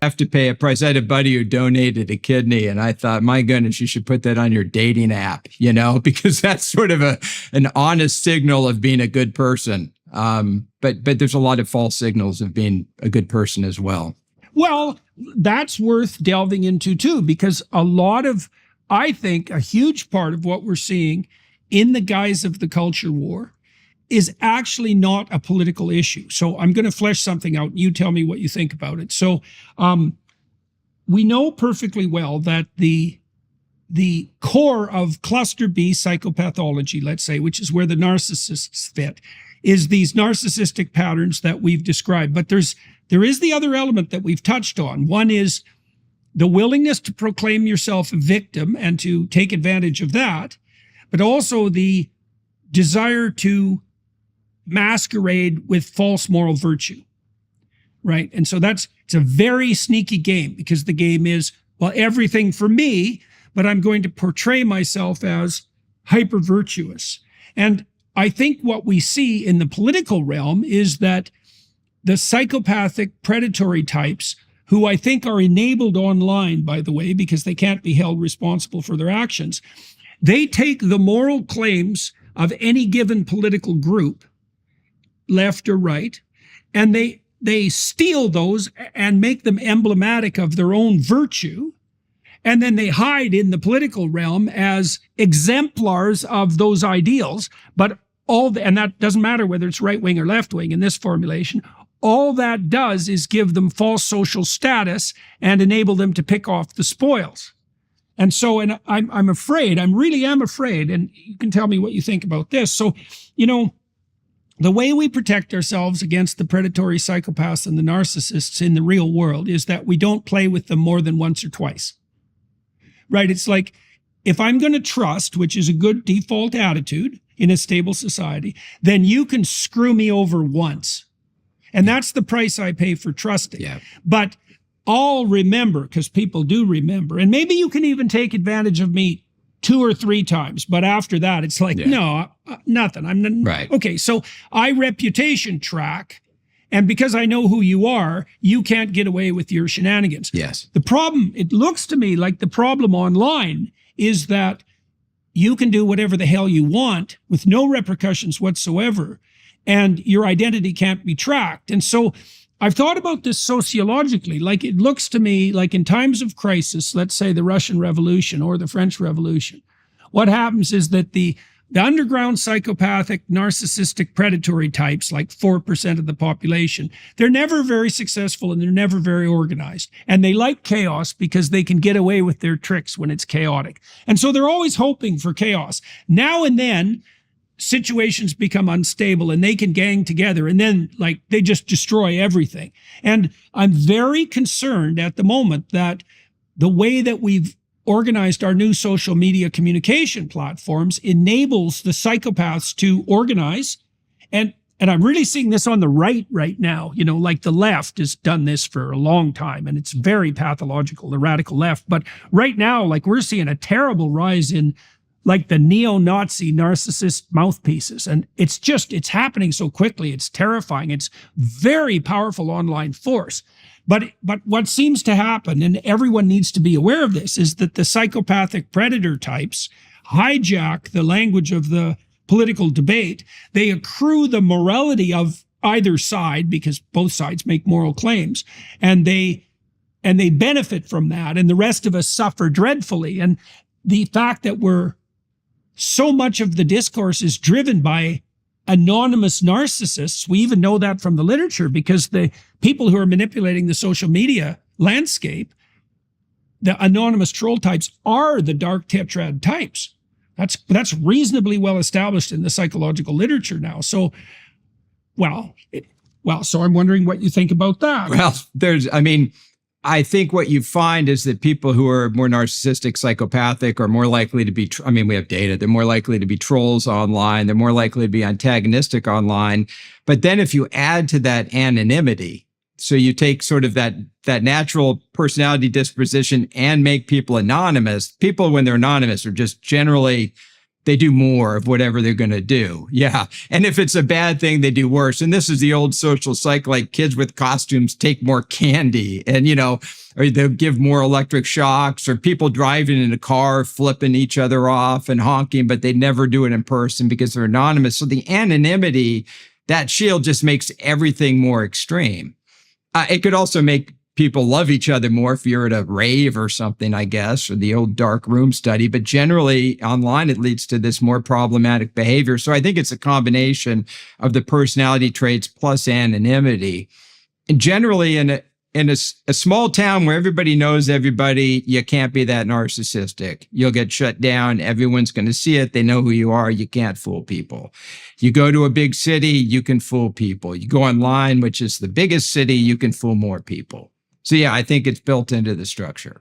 have to pay a price. I had a buddy who donated a kidney, and I thought, my goodness, you should put that on your dating app, because that's sort of an honest signal of being a good person. But there's a lot of false signals of being a good person as well. Well, that's worth delving into too, because I think a huge part of what we're seeing in the guise of the culture war is actually not a political issue. So I'm going to flesh something out. You tell me what you think about it. So we know perfectly well that the core of cluster B psychopathology, let's say, which is where the narcissists fit, is these narcissistic patterns that we've described. But there is the other element that we've touched on. One is the willingness to proclaim yourself a victim and to take advantage of that, but also the desire to masquerade with false moral virtue, right? And so it's a very sneaky game, because the game is, well, everything for me, but I'm going to portray myself as hyper virtuous. And I think what we see in the political realm is that the psychopathic predatory types, who I think are enabled online, by the way, because they can't be held responsible for their actions, they take the moral claims of any given political group, left or right, and they steal those and make them emblematic of their own virtue, and then they hide in the political realm as exemplars of those ideals. But and that doesn't matter whether it's right wing or left wing in this formulation. All that does is give them false social status and enable them to pick off the spoils. And so, and I'm afraid, I really am afraid, and you can tell me what you think about this. So, the way we protect ourselves against the predatory psychopaths and the narcissists in the real world is that we don't play with them more than once or twice, right? It's like, if I'm going to trust, which is a good default attitude in a stable society, then you can screw me over once. And that's the price I pay for trusting. Yeah. But I'll remember, because people do remember, and maybe you can even take advantage of me 2 or 3 times, but after that, it's like, no, nothing. Right. Okay, so I reputation track, and because I know who you are, you can't get away with your shenanigans. Yes. The problem, it looks to me like the problem online is that you can do whatever the hell you want with no repercussions whatsoever, and your identity can't be tracked. And so I've thought about this sociologically. Like, it looks to me like in times of crisis, let's say the Russian Revolution or the French Revolution, what happens is that the underground psychopathic, narcissistic, predatory types, like 4% of the population, they're never very successful and they're never very organized. And they like chaos because they can get away with their tricks when it's chaotic. And so they're always hoping for chaos. Now and then, situations become unstable and they can gang together, and then like they just destroy everything. And I'm very concerned at the moment that the way that we've organized our new social media communication platforms enables the psychopaths to organize. And I'm really seeing this on the right now, like the left has done this for a long time, and it's very pathological, the radical left. But right now, like, we're seeing a terrible rise in like the neo-Nazi narcissist mouthpieces. And it's happening so quickly. It's terrifying. It's very powerful online force. But what seems to happen, and everyone needs to be aware of this, is that the psychopathic predator types hijack the language of the political debate. They accrue the morality of either side, because both sides make moral claims, and they benefit from that. And the rest of us suffer dreadfully. And the fact that so much of the discourse is driven by anonymous narcissists. We even know that from the literature, because the people who are manipulating the social media landscape, the anonymous troll types, are the dark tetrad types. That's reasonably well established in the psychological literature now. So, so I'm wondering what you think about that. Well, I think what you find is that people who are more narcissistic, psychopathic, are more likely to be, we have data, they're more likely to be trolls online, they're more likely to be antagonistic online. But then if you add to that anonymity, so you take sort of that natural personality disposition and make people anonymous, people when they're anonymous are just generally they do more of whatever they're going to do. Yeah. And if it's a bad thing, they do worse. And this is the old social cycle, like kids with costumes take more candy and, or they'll give more electric shocks, or people driving in a car, flipping each other off and honking, but they never do it in person because they're anonymous. So the anonymity, that shield just makes everything more extreme. It could also make people love each other more if you're at a rave or something, I guess, or the old dark room study. But generally online, it leads to this more problematic behavior. So I think it's a combination of the personality traits plus anonymity. And generally in a small town where everybody knows everybody, you can't be that narcissistic. You'll get shut down. Everyone's going to see it. They know who you are. You can't fool people. You go to a big city, you can fool people. You go online, which is the biggest city, you can fool more people. So yeah, I think it's built into the structure.